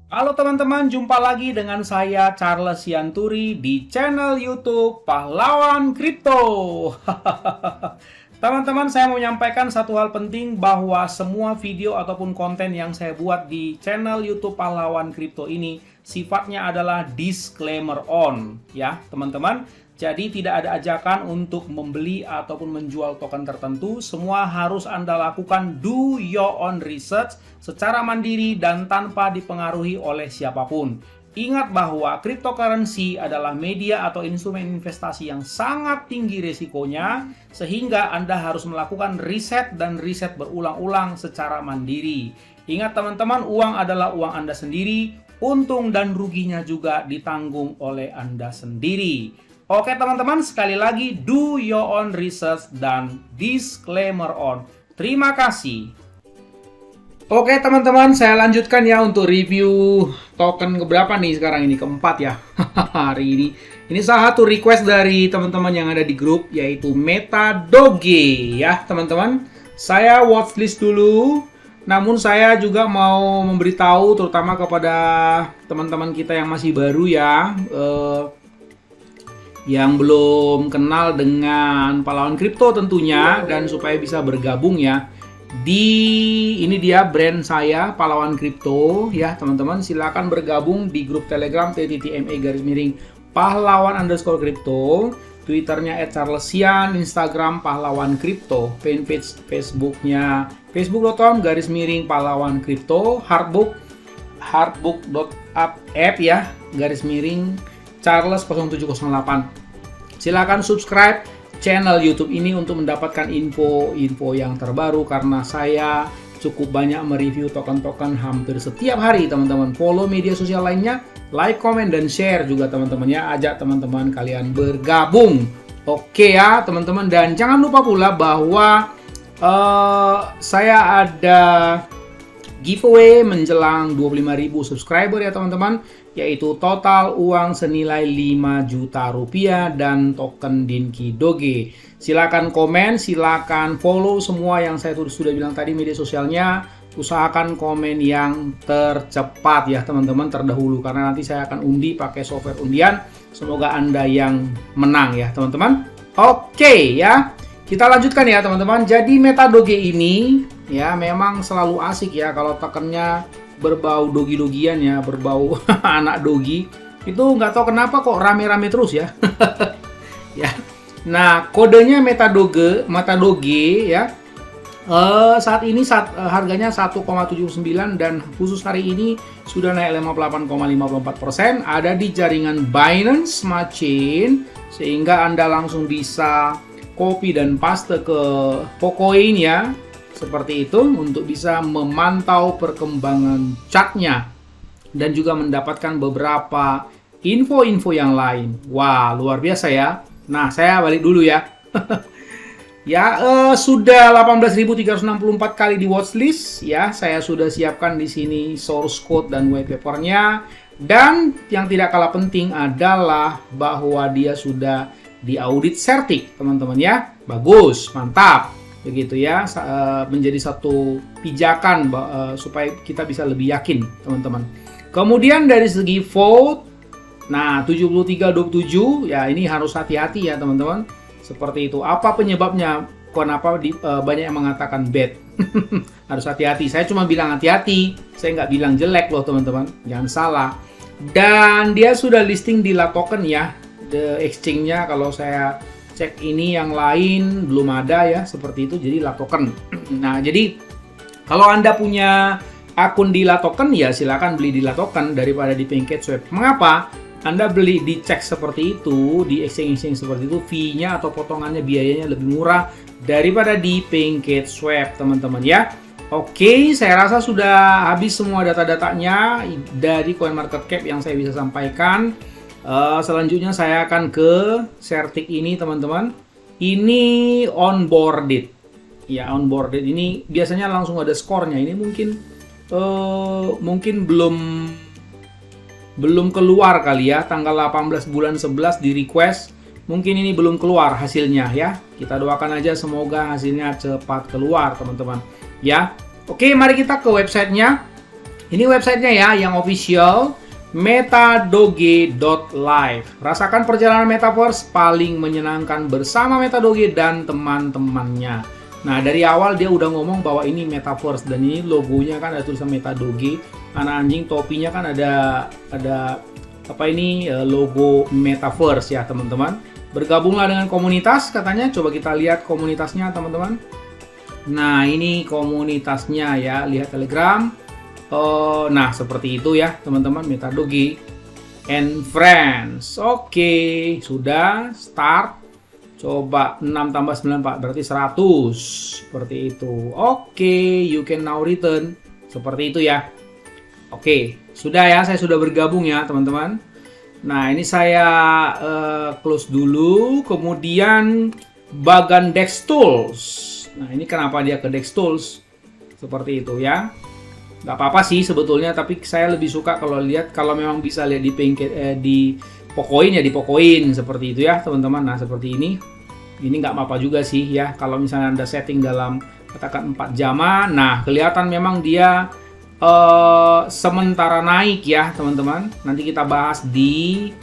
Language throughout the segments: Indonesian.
Halo teman-teman, jumpa lagi dengan saya Charles Sianturi di channel YouTube Pahlawan Kripto. Teman-teman, saya mau menyampaikan satu hal penting bahwa semua video ataupun konten yang saya buat di channel YouTube Pahlawan Kripto ini sifatnya adalah disclaimer on, ya teman-teman. Jadi tidak ada ajakan untuk membeli ataupun menjual token tertentu. Semua harus Anda lakukan do your own research secara mandiri dan tanpa dipengaruhi oleh siapapun. Ingat bahwa cryptocurrency adalah media atau instrumen investasi yang sangat tinggi risikonya, sehingga Anda harus melakukan riset dan riset berulang-ulang secara mandiri. Ingat teman-teman, uang adalah uang Anda sendiri, untung dan ruginya juga ditanggung oleh Anda sendiri. Oke teman-teman, sekali lagi do your own research dan disclaimer on. Terima kasih. Oke teman-teman, saya lanjutkan ya untuk review token keberapa nih sekarang ini, keempat ya hari ini. Ini salah satu request dari teman-teman yang ada di grup, yaitu MetaDoge ya teman-teman. Saya watchlist dulu, namun saya juga mau memberitahu terutama kepada teman-teman kita yang masih baru ya, yang belum kenal dengan Pahlawan Kripto tentunya, dan supaya bisa bergabung ya. Ini dia brand saya Pahlawan Kripto ya teman-teman, silakan bergabung di grup Telegram t.me/pahlawan_kripto, Twitternya @charlesian, Instagram Pahlawan Kripto, fanpage Facebooknya facebook.com/pahlawan kripto, hardbook.app ya /Charles 0708. Silakan subscribe channel YouTube ini untuk mendapatkan info-info yang terbaru, karena saya cukup banyak mereview token-token hampir setiap hari teman-teman. Follow media sosial lainnya, like, comment, dan share juga teman-teman ya. Ajak teman-teman kalian bergabung. Oke ya teman-teman, dan jangan lupa pula bahwa saya ada giveaway menjelang 25.000 subscriber ya teman-teman, yaitu total uang senilai 5 juta rupiah dan token Dinky Doge. Silakan komen, silakan follow semua yang saya sudah bilang tadi media sosialnya. Usahakan komen yang tercepat ya teman-teman, terdahulu, karena nanti saya akan undi pakai software undian. Semoga Anda yang menang ya teman-teman. Oke ya, kita lanjutkan ya teman-teman. Jadi MetaDoge ini ya memang selalu asik ya kalau tokennya berbau dogi-dogian ya, berbau anak dogi. Itu nggak tahu kenapa kok rame-rame terus ya. Ya. Nah, kodenya MetaDoge ya. Saat ini harganya 1,79 dan khusus hari ini sudah naik 58,54%. Ada di jaringan Binance Smart Chain, sehingga Anda langsung bisa copy dan paste ke Pocoin ya, seperti itu, untuk bisa memantau perkembangan chartnya dan juga mendapatkan beberapa info-info yang lain. Wah, luar biasa ya. Nah, saya balik dulu ya. Ya, sudah 18.364 kali di watchlist ya. Saya sudah siapkan di sini source code dan white papernya. Dan yang tidak kalah penting adalah bahwa dia sudah diaudit Certic, teman-teman ya. Bagus, mantap. Begitu ya, menjadi satu pijakan supaya kita bisa lebih yakin teman-teman. Kemudian dari segi vote, nah 73-27 ya, ini harus hati-hati ya teman-teman. Seperti itu. Apa penyebabnya? Kenapa banyak yang mengatakan bad? Harus hati-hati. Saya cuma bilang hati-hati, saya nggak bilang jelek loh teman-teman, jangan salah. Dan dia sudah listing di Latoken ya, the exchange-nya. Kalau saya cek ini yang lain belum ada ya, seperti itu, jadi Latoken. Nah, jadi kalau Anda punya akun di Latoken ya silakan beli di Latoken daripada di PancakeSwap. Mengapa? Anda beli dicek seperti itu, di exchange seperti itu, fee-nya atau potongannya, biayanya lebih murah daripada di PancakeSwap, teman-teman ya. Oke, saya rasa sudah habis semua data-datanya dari CoinMarketCap yang saya bisa sampaikan. Selanjutnya saya akan ke Certic ini teman-teman. Ini onboarded. Ya, onboarded ini biasanya langsung ada skornya. Ini mungkin belum keluar kali ya, tanggal 18 bulan 11 di request. Mungkin ini belum keluar hasilnya ya. Kita doakan aja semoga hasilnya cepat keluar teman-teman. Ya. Oke, mari kita ke websitenya. Ini websitenya ya, yang official, metadoge.live. Rasakan perjalanan Metaverse paling menyenangkan bersama Metadoge dan teman-temannya. Nah, dari awal dia udah ngomong bahwa ini Metaverse, dan ini logonya kan ada tulisan Metadoge. Anak anjing topinya kan ada apa ini, logo Metaverse ya teman-teman. Bergabunglah dengan komunitas katanya. Coba kita lihat komunitasnya teman-teman. Nah, ini komunitasnya ya, lihat Telegram. Nah, seperti itu ya teman-teman, Metadoge and Friends. Oke, sudah start. Coba 6 tambah 9 Pak, berarti 100. Seperti itu. Oke, you can now return. Seperti itu ya. Oke, sudah ya, saya sudah bergabung ya teman-teman. Nah, ini saya close dulu. Kemudian bagan Dex Tools. Nah, ini kenapa dia ke Dex Tools? Seperti itu ya. Nggak apa-apa sih sebetulnya, tapi saya lebih suka kalau lihat, kalau memang bisa lihat di Pocoin ya, di Pocoin seperti itu ya teman-teman. Nah, seperti ini nggak apa-apa juga sih ya, kalau misalnya Anda setting dalam katakan 4 jaman. Nah, kelihatan memang dia sementara naik ya teman-teman. Nanti kita bahas di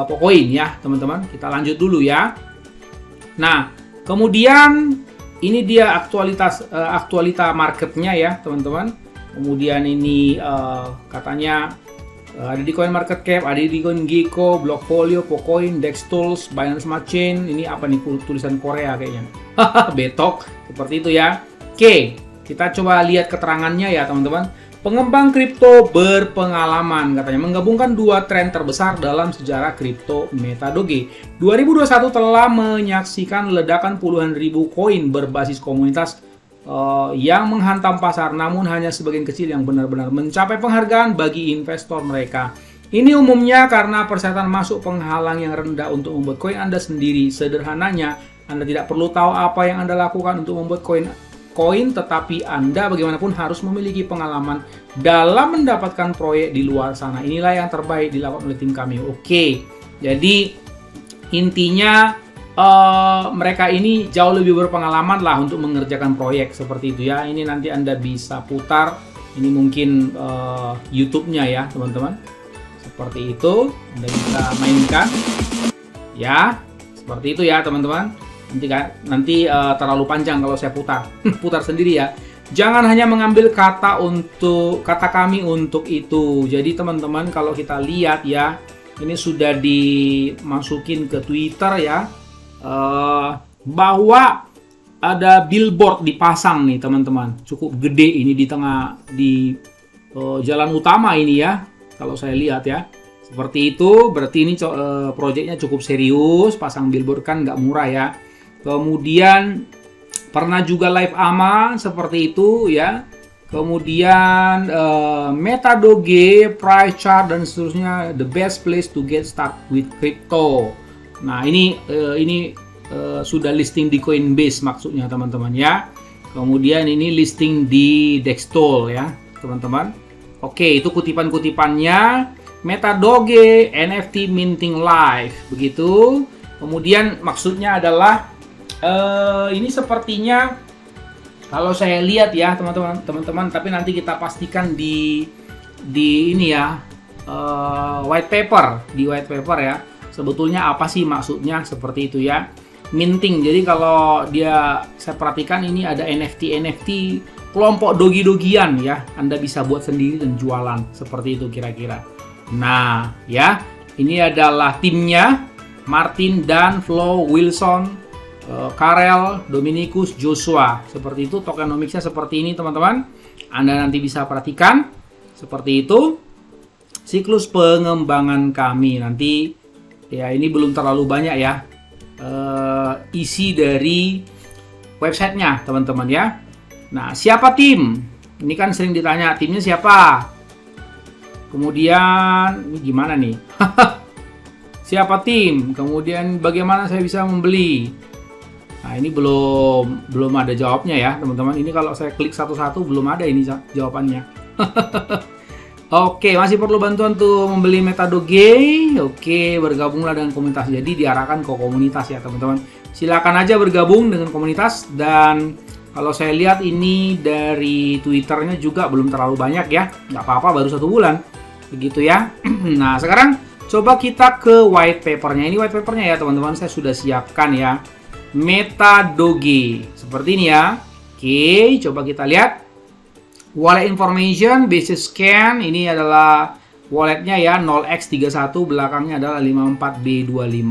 Pocoin ya teman-teman. Kita lanjut dulu ya. Nah, kemudian ini dia aktualita marketnya ya teman-teman. Kemudian ini katanya ada di CoinMarketCap, ada di CoinGecko, Blockfolio, Pocoin, Dex Tools, Binance Smart Chain. Ini apa nih, tulisan Korea kayaknya. Betok, seperti itu ya. Oke, kita coba lihat keterangannya ya teman-teman. Pengembang kripto berpengalaman katanya menggabungkan dua tren terbesar dalam sejarah kripto, Metadoge. 2021 telah menyaksikan ledakan puluhan ribu koin berbasis komunitas yang menghantam pasar, namun hanya sebagian kecil yang benar-benar mencapai penghargaan bagi investor mereka. Ini umumnya karena persyaratan masuk penghalang yang rendah untuk membuat koin Anda sendiri. Sederhananya, Anda tidak perlu tahu apa yang Anda lakukan untuk membuat koin, tetapi Anda bagaimanapun harus memiliki pengalaman dalam mendapatkan proyek di luar sana. Inilah yang terbaik dilakukan oleh tim kami. Oke, jadi intinya mereka ini jauh lebih berpengalaman lah untuk mengerjakan proyek seperti itu ya. Ini nanti Anda bisa putar, ini mungkin YouTube-nya ya teman-teman. Seperti itu, Anda bisa mainkan ya, seperti itu ya teman-teman. Nanti terlalu panjang kalau saya putar sendiri ya. Jangan hanya mengambil kata kami untuk itu. Jadi teman-teman, kalau kita lihat ya, ini sudah dimasukin ke Twitter ya, bahwa ada billboard dipasang nih teman-teman, cukup gede ini di jalan utama ini ya, kalau saya lihat ya. Seperti itu, berarti ini proyeknya cukup serius. Pasang billboard kan nggak murah ya. Kemudian pernah juga live AMA seperti itu ya. Kemudian Metadoge, price chart dan seterusnya, the best place to get start with crypto. Nah, ini sudah listing di Coinbase maksudnya teman-teman ya. Kemudian ini listing di Dextol ya teman-teman. Oke, itu kutipan-kutipannya. Metadoge NFT minting live begitu. Kemudian maksudnya adalah ini sepertinya, kalau saya lihat ya teman-teman, tapi nanti kita pastikan di ini ya, white paper ya. Sebetulnya apa sih maksudnya seperti itu ya, minting. Jadi kalau saya perhatikan ini ada NFT kelompok dogi-dogian ya. Anda bisa buat sendiri dan jualan seperti itu kira-kira. Nah ya, ini adalah timnya, Martin, Dan, Flo, Wilson, Karel, Dominikus, Joshua. Seperti itu, tokenomicsnya seperti ini teman-teman. Anda nanti bisa perhatikan seperti itu siklus pengembangan kami. Nanti ya, ini belum terlalu banyak ya isi dari websitenya teman-teman ya. Nah, siapa tim? Ini kan sering ditanya, timnya siapa? Kemudian ini gimana nih? Siapa tim? Kemudian bagaimana saya bisa membeli? Nah, ini belum ada jawabnya ya teman-teman. Ini kalau saya klik satu-satu belum ada ini jawabannya. Oke, masih perlu bantuan tuh membeli Metadoge. Oke, bergabunglah dengan komunitas. Jadi diarahkan ke komunitas ya teman-teman. Silakan aja bergabung dengan komunitas, dan Kalau saya lihat ini dari Twitternya juga belum terlalu banyak ya. Nggak apa-apa, baru 1 bulan. Begitu ya. Nah, sekarang coba kita ke white papernya. Ini white papernya ya teman-teman, saya sudah siapkan ya. MetaDoge. Seperti ini ya. Oke, coba kita lihat. Wallet information, basic scan. Ini adalah walletnya ya, 0x31, belakangnya adalah 54B25.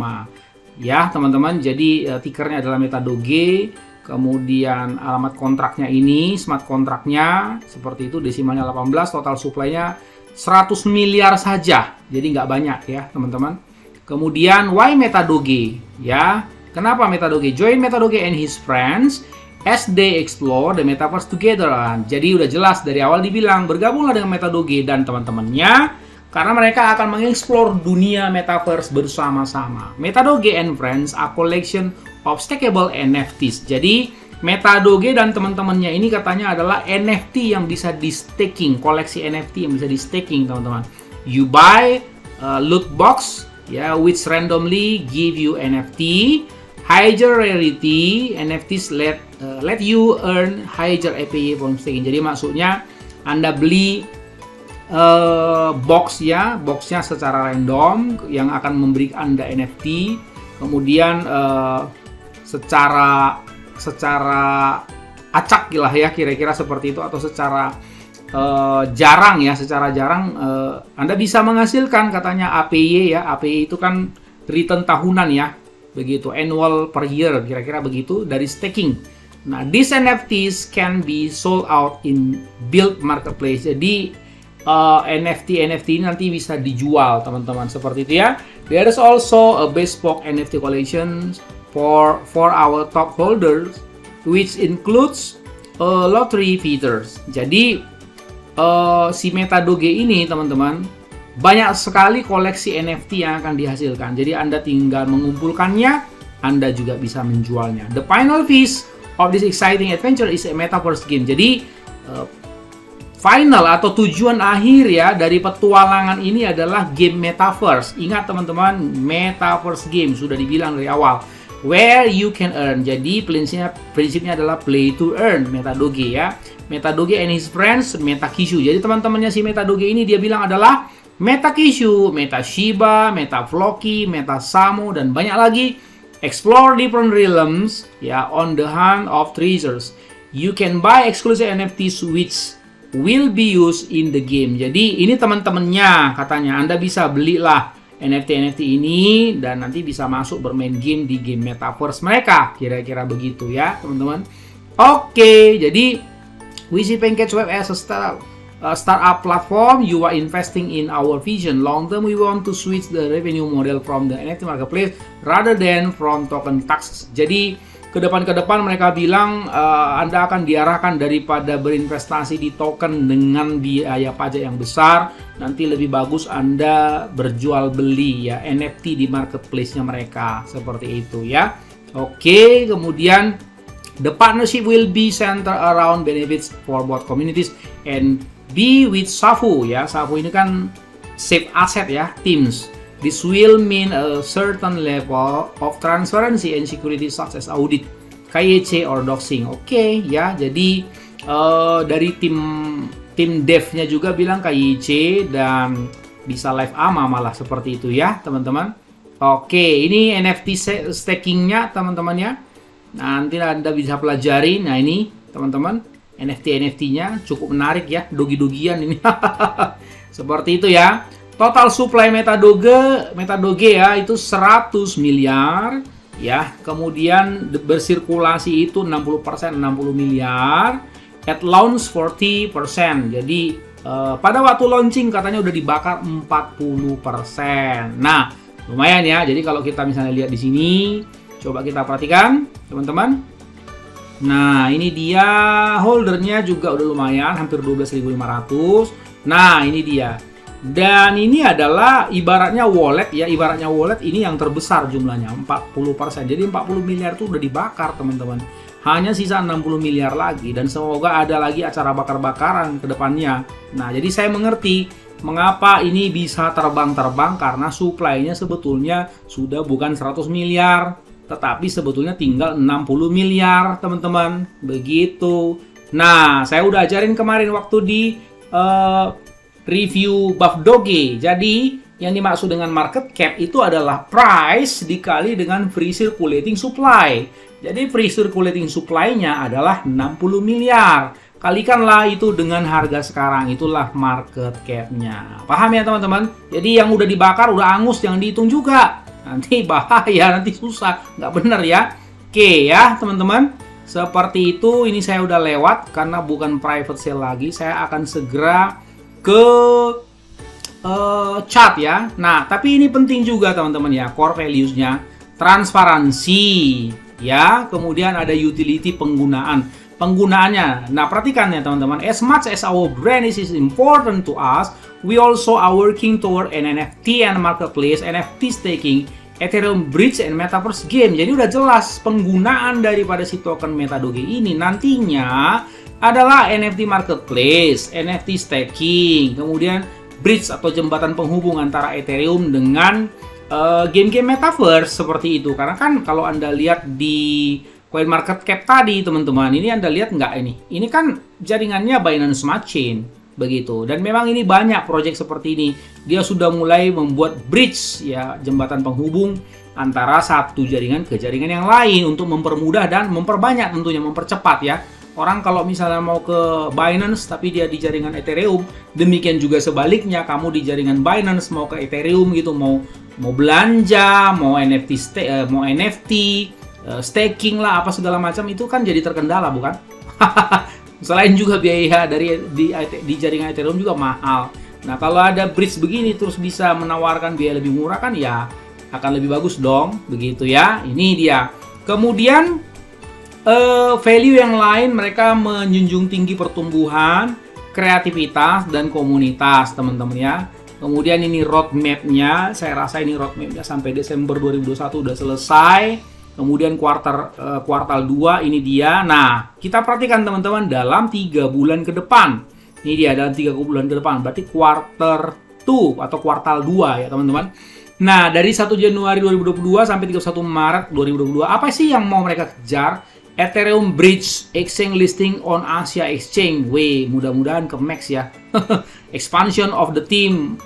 Ya teman-teman, jadi tickernya adalah MetaDoge. Kemudian alamat kontraknya ini, smart kontraknya seperti itu, desimalnya 18, total supply-nya 100 miliar saja. Jadi nggak banyak ya teman-teman. Kemudian why MetaDoge ya? Kenapa MetaDoge? Join MetaDoge and his friends as they explore the metaverse together. Jadi udah jelas dari awal dibilang bergabunglah dengan MetaDoge dan teman-temannya karena mereka akan mengeksplor dunia metaverse bersama-sama. MetaDoge and friends are collection of stackable NFTs. Jadi MetaDoge dan teman-temannya ini katanya adalah NFT yang bisa di staking, koleksi NFT yang bisa di staking teman-teman. You buy loot box ya, which randomly give you NFT. Higher rarity NFTs let you earn higher APY from staking. Jadi maksudnya Anda beli box ya, boxnya secara random yang akan memberi Anda NFT. Kemudian secara acak lah ya, kira-kira seperti itu, atau secara jarang ya, Anda bisa menghasilkan katanya APY ya. APY itu kan return tahunan ya, begitu, annual per year, kira-kira begitu, dari staking. Nah, these NFTs can be sold out in build marketplace. Jadi NFT ini nanti bisa dijual teman-teman, seperti itu ya. There is also a bespoke NFT collection for our top holders, which includes lottery features. Jadi si MetaDoge ini teman-teman, banyak sekali koleksi NFT yang akan dihasilkan. Jadi Anda tinggal mengumpulkannya, Anda juga bisa menjualnya. The final phase of this exciting adventure is a metaverse game. Jadi final atau tujuan akhir ya dari petualangan ini adalah game metaverse. Ingat teman-teman, metaverse game sudah dibilang dari awal. Where you can earn. Jadi prinsipnya adalah play to earn, MetaDoge ya. MetaDoge and his friends, MetaKishu. Jadi teman-temannya si MetaDoge ini dia bilang adalah MetaKishu, MetaShiba, MetaFloki, MetaSamu, dan banyak lagi. Explore different realms ya, on the hunt of treasures. You can buy exclusive NFTs which will be used in the game. Jadi ini teman-temannya katanya, Anda bisa belilah NFT ini dan nanti bisa masuk bermain game di game metaverse mereka, kira-kira begitu ya teman-teman. Oke, jadi we see Pancake Swap as a startup platform. You are investing in our vision. Long term we want to switch the revenue model from the NFT marketplace rather than from token tax. Jadi ke depan mereka bilang Anda akan diarahkan daripada berinvestasi di token dengan biaya pajak yang besar, nanti lebih bagus Anda berjual beli ya NFT di marketplace-nya mereka, seperti itu ya. Oke, kemudian the partnership will be centered around benefits for both communities and be with Safu ya. Safu ini kan safe asset ya, teams. This will mean a certain level of transparency and security such as audit, KYC or doxing. Oke, ya. Jadi dari tim dev-nya juga bilang KYC dan bisa live AMA malah, seperti itu ya, teman-teman. Oke, ini NFT staking-nya teman-teman ya. Nanti Anda bisa pelajari. Nah, ini teman-teman, NFT-nya cukup menarik ya, dogi-dogian ini. Seperti itu ya. Total supply MetaDoge ya itu 100 miliar ya. Kemudian bersirkulasi itu 60%, 60 miliar. At launch 40%. Jadi pada waktu launching katanya udah dibakar 40%. Nah, lumayan ya. Jadi kalau kita misalnya lihat di sini, coba kita perhatikan teman-teman. Nah, ini dia holdernya juga udah lumayan, hampir 12.500. Nah, ini dia. Dan ini adalah ibaratnya wallet ya, ini yang terbesar jumlahnya 40%. Jadi 40 miliar itu udah dibakar teman-teman. Hanya sisa 60 miliar lagi dan semoga ada lagi acara bakar-bakaran ke depannya. Nah, jadi saya mengerti mengapa ini bisa terbang-terbang karena supply-nya sebetulnya sudah bukan 100 miliar tetapi sebetulnya tinggal 60 miliar, teman-teman. Begitu. Nah, saya udah ajarin kemarin waktu di review Buff Doge. Jadi, yang dimaksud dengan market cap itu adalah price dikali dengan free circulating supply. Jadi, free circulating supply-nya adalah 60 miliar. Kalikanlah itu dengan harga sekarang, itulah market cap-nya. Paham ya, teman-teman? Jadi, yang udah dibakar, udah angus, jangan dihitung juga. Nanti bahaya, nanti susah. Nggak bener ya. Oke ya, teman-teman. Seperti itu, ini saya udah lewat karena bukan private sale lagi. Saya akan segera ke chart ya. Nah, tapi ini penting juga teman-teman ya, core values-nya, transparansi ya, kemudian ada utility penggunaannya. Nah, perhatikan ya teman-teman, as much as our brand is important to us, we also are working toward an NFT and marketplace, NFT staking, Ethereum Bridge and Metaverse game. Jadi udah jelas penggunaan daripada si token MetaDoge ini nantinya adalah NFT marketplace, NFT staking, kemudian bridge atau jembatan penghubung antara Ethereum dengan game-game metaverse seperti itu. Karena kan kalau Anda lihat di CoinMarketCap tadi teman-teman, ini Anda lihat nggak ini? Ini kan jaringannya Binance Smart Chain begitu. Dan memang ini banyak proyek seperti ini. Dia sudah mulai membuat bridge ya, jembatan penghubung antara satu jaringan ke jaringan yang lain untuk mempermudah dan memperbanyak, tentunya mempercepat ya. Orang kalau misalnya mau ke Binance tapi dia di jaringan Ethereum, demikian juga sebaliknya, kamu di jaringan Binance mau ke Ethereum gitu, mau belanja, mau NFT, staking lah apa segala macam, itu kan jadi terkendala bukan? Selain juga biaya di jaringan Ethereum juga mahal. Nah, kalau ada bridge begini terus bisa menawarkan biaya lebih murah kan ya akan lebih bagus dong, begitu ya. Ini dia. Kemudian value yang lain, mereka menjunjung tinggi pertumbuhan, kreativitas, dan komunitas, teman-teman ya. Kemudian ini roadmap-nya, saya rasa ini roadmap-nya sampai Desember 2021 udah selesai. Kemudian kuartal 2 ini dia. Nah, kita perhatikan teman-teman dalam 3 bulan ke depan. Ini dia dalam 3 bulan ke depan, berarti quarter 2 atau kuartal 2 ya teman-teman. Nah, dari 1 Januari 2022 sampai 31 Maret 2022, apa sih yang mau mereka kejar? Ethereum Bridge Exchange listing on Asia Exchange. Weh, mudah-mudahan ke max ya. Expansion of the team,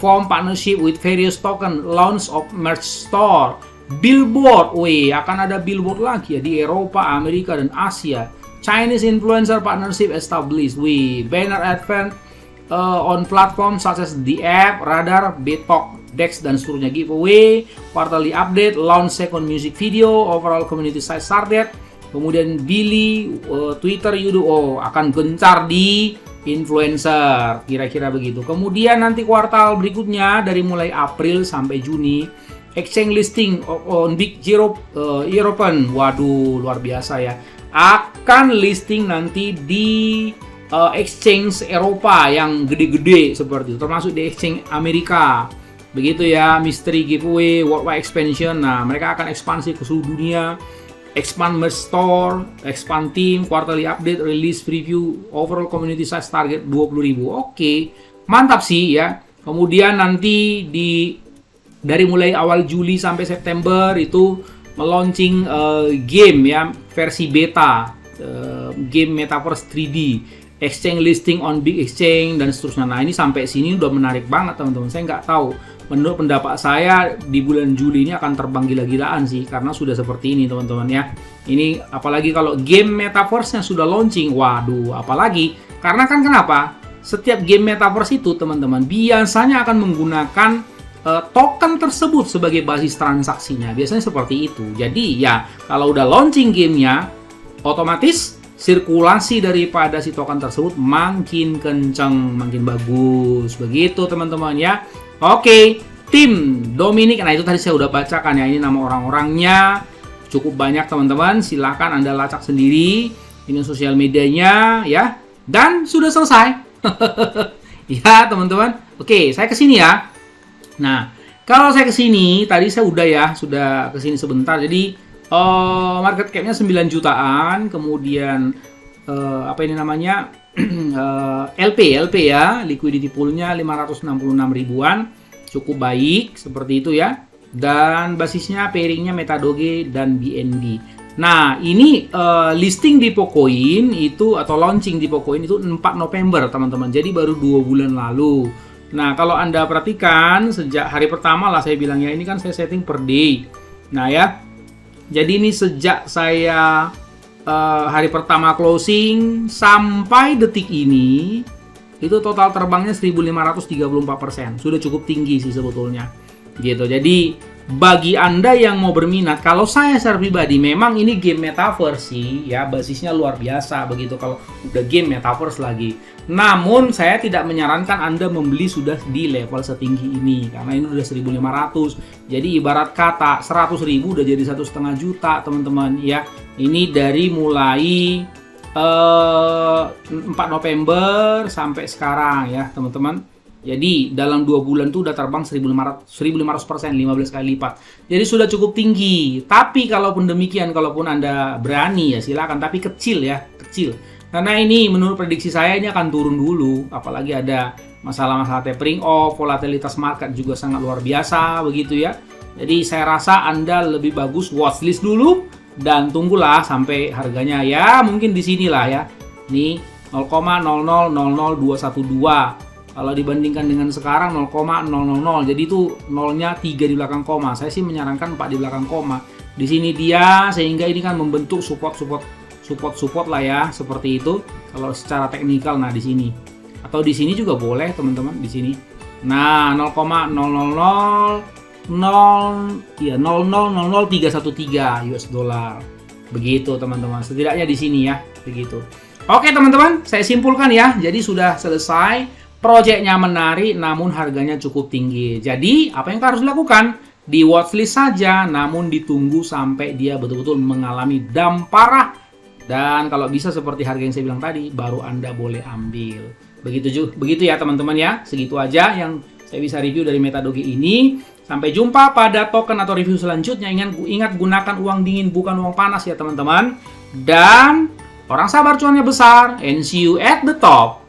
form partnership with various token, launch of merch store, billboard. Weh, akan ada billboard lagi ya di Eropa, Amerika, dan Asia. Chinese influencer partnership established. Weh, banner advent on platform such as the app, Radar, Betok, Dex, dan seterusnya. Giveaway, quarterly update, launch second music video, overall community site started. Kemudian Billy, Twitter, YouTube akan gencar di influencer, kira-kira begitu. Kemudian nanti kuartal berikutnya dari mulai April sampai Juni, exchange listing on Big European, waduh luar biasa ya, akan listing nanti di exchange Eropa yang gede-gede seperti itu, termasuk di exchange Amerika. Begitu ya, mystery giveaway, worldwide expansion. Nah, mereka akan ekspansi ke seluruh dunia. Expand merch store, expand team, quarterly update, release preview, overall community size target 20.000. Oke, mantap sih ya. Kemudian nanti dari mulai awal Juli sampai September itu meluncing game ya, versi beta, game Metaverse 3D, exchange listing on big exchange dan seterusnya. Nah, ini sampai sini udah menarik banget teman-teman. Saya nggak tahu, menurut pendapat saya di bulan Juli ini akan terbang gila-gilaan sih, karena sudah seperti ini teman-teman ya. Ini apalagi kalau game Metaverse yang sudah launching, waduh, apalagi karena kan kenapa? Setiap game Metaverse itu teman-teman biasanya akan menggunakan token tersebut sebagai basis transaksinya. Biasanya seperti itu. Jadi ya kalau udah launching gamenya, otomatis sirkulasi daripada si token tersebut makin kenceng, makin bagus. Begitu teman-teman ya. Oke, tim Dominic. Nah, itu tadi saya udah bacakan ya. Ini nama orang-orangnya. Cukup banyak teman-teman. Silahkan Anda lacak sendiri. Ini sosial medianya ya. Dan sudah selesai. Ya, teman-teman. Oke, saya kesini ya. Nah, kalau saya kesini, tadi saya sudah kesini sebentar. Jadi, market cap-nya 9 jutaan. Kemudian, apa ini namanya? LP ya, liquidity pool-nya 566 ribuan, cukup baik seperti itu ya. dan basisnya pairingnya MetaDoge dan BNB. Nah, ini listing di Pocoin itu atau launching di Pocoin itu 4 November, teman-teman. Jadi baru 2 bulan lalu. Nah, kalau Anda perhatikan sejak hari pertama lah saya bilang ya, ini kan saya setting per day. Nah, ya. Jadi ini sejak saya hari pertama closing sampai detik ini itu total terbangnya 1534%. Sudah cukup tinggi sih sebetulnya. Gitu. Jadi bagi Anda yang mau berminat, kalau saya secara pribadi memang ini game metaverse sih ya, basisnya luar biasa begitu kalau udah game metaverse lagi. Namun saya tidak menyarankan Anda membeli sudah di level setinggi ini karena ini udah 1.500. Jadi ibarat kata 100.000 udah jadi 1,5 juta, teman-teman ya. Ini dari mulai 4 November sampai sekarang ya, teman-teman. Jadi dalam 2 bulan tuh udah terbang 1.500%, 15 kali lipat. Jadi sudah cukup tinggi. Tapi kalaupun demikian, kalaupun Anda berani ya silakan. Tapi kecil ya, kecil. Karena ini menurut prediksi saya ini akan turun dulu. Apalagi ada masalah-masalah tapering off, volatilitas market juga sangat luar biasa begitu ya. Jadi saya rasa Anda lebih bagus watchlist dulu dan tunggulah sampai harganya ya mungkin di sinilah ya. Nih 0,0000212. Kalau dibandingkan dengan sekarang 0,000, jadi itu nolnya 3 di belakang koma. Saya sih menyarankan 4 di belakang koma. Di sini dia sehingga ini kan membentuk support lah ya, seperti itu. Kalau secara teknikal, nah di sini atau di sini juga boleh teman-teman di sini. Nah 0,0000313 US dollar. Begitu teman-teman. Setidaknya di sini ya, begitu. Oke teman-teman, saya simpulkan ya. Jadi sudah selesai. Proyeknya menarik namun harganya cukup tinggi. Jadi apa yang harus dilakukan? Di watchlist saja namun ditunggu sampai dia betul-betul mengalami dump parah. Dan kalau bisa seperti harga yang saya bilang tadi baru Anda boleh ambil. Begitu ya teman-teman ya. Segitu aja yang saya bisa review dari MetaDoge ini. Sampai jumpa pada token atau review selanjutnya. Ingat gunakan uang dingin bukan uang panas ya teman-teman. Dan orang sabar cuannya besar and see you at the top.